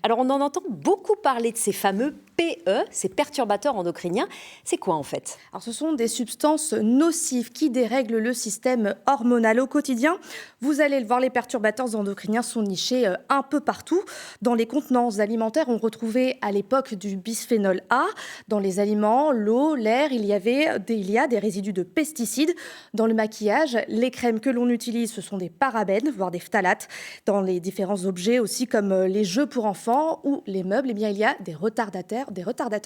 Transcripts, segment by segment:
Alors on en entend beaucoup parler de ces fameux PE, ces perturbateurs endocriniens. C'est quoi en fait? Alors, ce sont des substances nocives qui dérèglent le système hormonal au quotidien. Vous allez le voir, les perturbateurs endocriniens sont nichés un peu partout. Dans les contenants alimentaires, on retrouvait à l'époque du bisphénol A. Dans les aliments, l'eau, l'air, il y a des résidus de pesticides. Dans le maquillage, les crèmes que l'on utilise, ce sont des parabènes, voire des phtalates. Dans les différents objets aussi, comme les jeux pour enfants ou les meubles, eh bien, il y a des retardateurs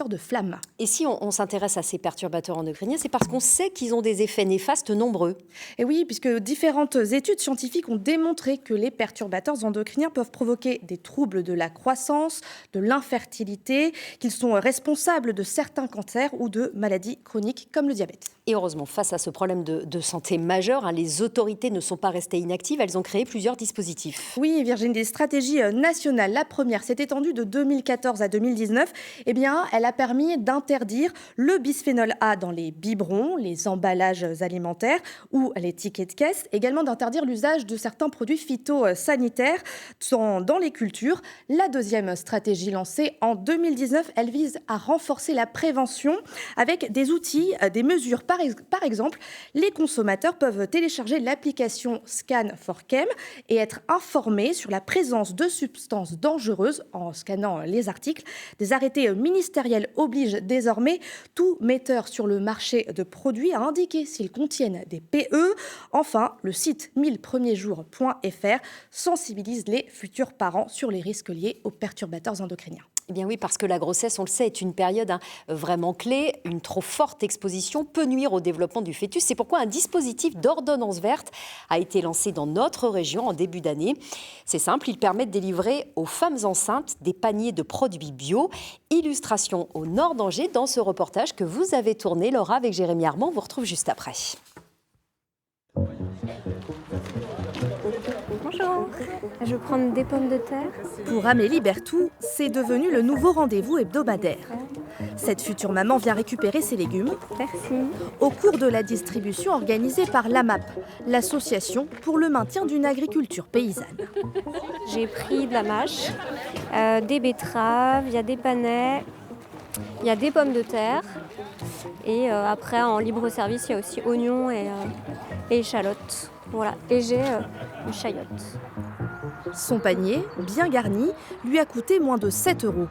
de flamme. Et si on s'intéresse à ces perturbateurs endocriniens, c'est parce qu'on sait qu'ils ont des effets néfastes nombreux. Et oui, puisque différentes études scientifiques ont démontré que les perturbateurs endocriniens peuvent provoquer des troubles de la croissance, de l'infertilité, qu'ils sont responsables de certains cancers ou de maladies chroniques comme le diabète. Et heureusement, face à ce problème de santé majeur, les autorités ne sont pas restées inactives, elles ont créé plusieurs dispositifs. Oui, Virginie, des stratégies nationales. La première s'est étendue de 2014 à 2019. Eh bien, elle a permis d'interdire le bisphénol A dans les biberons, les emballages alimentaires ou les tickets de caisse. Également d'interdire l'usage de certains produits phytosanitaires dans les cultures. La deuxième stratégie lancée en 2019, elle vise à renforcer la prévention avec des outils, des mesures. Par exemple, les consommateurs peuvent télécharger l'application Scan4Chem et être informés sur la présence de substances dangereuses en scannant les articles. Des arrêtés ministériels obligent désormais tout metteur sur le marché de produits à indiquer s'ils contiennent des PE. Enfin, le site 1000premiersjours.fr sensibilise les futurs parents sur les risques liés aux perturbateurs endocriniens. Eh bien oui, parce que la grossesse, on le sait, est une période vraiment clé. Une trop forte exposition peut nuire au développement du fœtus. C'est pourquoi un dispositif d'ordonnance verte a été lancé dans notre région en début d'année. C'est simple, il permet de délivrer aux femmes enceintes des paniers de produits bio. Illustration au nord d'Angers dans ce reportage que vous avez tourné, Laura, avec Jérémy Armand. On vous retrouve juste après. Bonjour, je vais prendre des pommes de terre. Pour Amélie Berthou, c'est devenu le nouveau rendez-vous hebdomadaire. Cette future maman vient récupérer ses légumes. Merci. Au cours de la distribution organisée par l'AMAP, l'association pour le maintien d'une agriculture paysanne. J'ai pris de la mâche, des betteraves, il y a des panais, il y a des pommes de terre. Et après, en libre service, il y a aussi oignons et échalotes. Voilà, et j'ai une chayotte. Son panier, bien garni, lui a coûté moins de 7 €.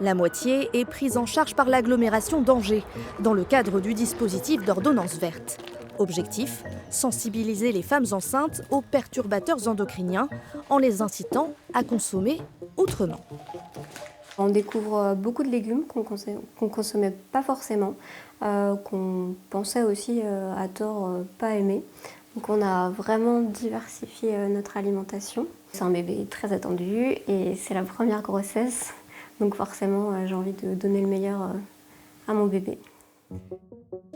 La moitié est prise en charge par l'agglomération d'Angers, dans le cadre du dispositif d'ordonnance verte. Objectif, sensibiliser les femmes enceintes aux perturbateurs endocriniens en les incitant à consommer autrement. On découvre beaucoup de légumes qu'on consommait pas forcément, qu'on pensait aussi à tort pas aimer. Donc on a vraiment diversifié notre alimentation. C'est un bébé très attendu et c'est la première grossesse. Donc forcément, j'ai envie de donner le meilleur à mon bébé.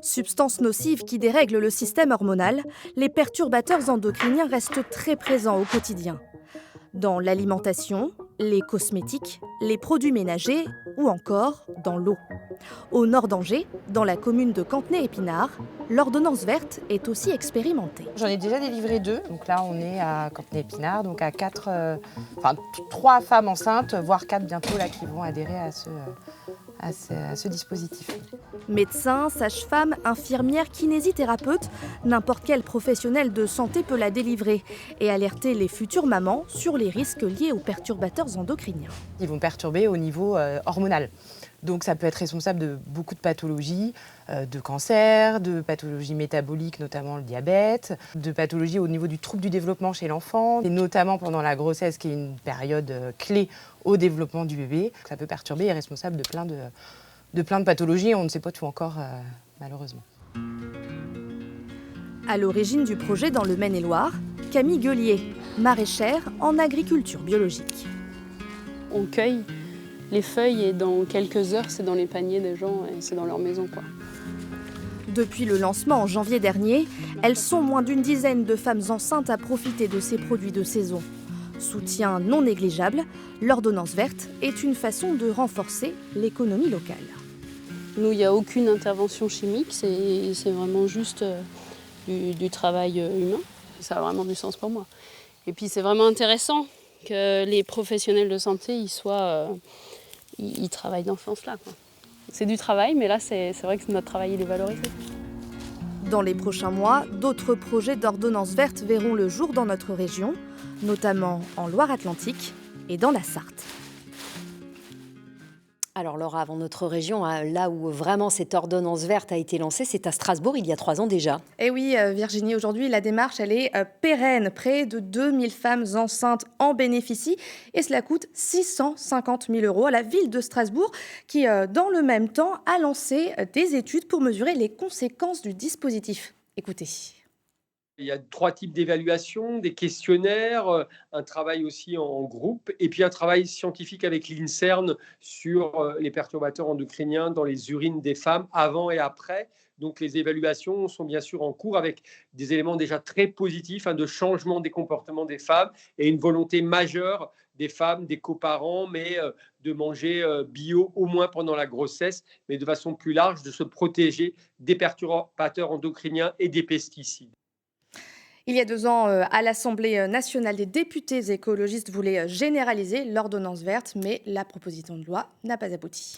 Substances nocives qui dérèglent le système hormonal, les perturbateurs endocriniens restent très présents au quotidien. Dans l'alimentation, les cosmétiques, les produits ménagers ou encore dans l'eau. Au nord d'Angers, dans la commune de Cantenay-Épinard, l'ordonnance verte est aussi expérimentée. J'en ai déjà délivré 2, donc là on est à Cantenay-Épinard, donc à 3 femmes enceintes, voire 4 bientôt là, qui vont adhérer à ce dispositif. Médecins, sages-femmes, infirmières, kinésithérapeutes, n'importe quel professionnel de santé peut la délivrer et alerter les futures mamans sur les risques liés aux perturbateurs endocriniens. Ils vont perturber au niveau hormonal. Donc ça peut être responsable de beaucoup de pathologies, de cancers, de pathologies métaboliques, notamment le diabète, de pathologies au niveau du trouble du développement chez l'enfant, et notamment pendant la grossesse, qui est une période clé au développement du bébé. Ça peut perturber et est responsable de plein de pathologies, on ne sait pas tout encore, malheureusement. À l'origine du projet dans le Maine-et-Loire, Camille Gueulier, maraîchère en agriculture biologique. On cueille les feuilles et dans quelques heures, c'est dans les paniers des gens et c'est dans leur maison, quoi. Depuis le lancement en janvier dernier, elles sont moins d'une dizaine de femmes enceintes à profiter de ces produits de saison. Soutien non négligeable, l'ordonnance verte est une façon de renforcer l'économie locale. Nous, il n'y a aucune intervention chimique, c'est vraiment juste du travail humain. Ça a vraiment du sens pour moi. Et puis c'est vraiment intéressant que les professionnels de santé ils travaillent dans ce sens-là, quoi. C'est du travail, mais là, c'est vrai que notre travail, il est valorisé. Dans les prochains mois, d'autres projets d'ordonnances vertes verront le jour dans notre région, notamment en Loire-Atlantique et dans la Sarthe. Alors Laura, avant notre région, là où vraiment cette ordonnance verte a été lancée, c'est à Strasbourg il y a 3 ans déjà. Et oui, Virginie, aujourd'hui, la démarche, elle est pérenne. Près de 2000 femmes enceintes en bénéficient et cela coûte 650 000 € à la ville de Strasbourg qui, dans le même temps, a lancé des études pour mesurer les conséquences du dispositif. Écoutez. Il y a 3 types d'évaluation, des questionnaires, un travail aussi en groupe et puis un travail scientifique avec l'INSERM sur les perturbateurs endocriniens dans les urines des femmes avant et après. Donc les évaluations sont bien sûr en cours avec des éléments déjà très positifs de changement des comportements des femmes et une volonté majeure des femmes, des coparents, mais de manger bio au moins pendant la grossesse, mais de façon plus large, de se protéger des perturbateurs endocriniens et des pesticides. Il y a 2 ans, à l'Assemblée nationale, des députés écologistes voulaient généraliser l'ordonnance verte, mais la proposition de loi n'a pas abouti.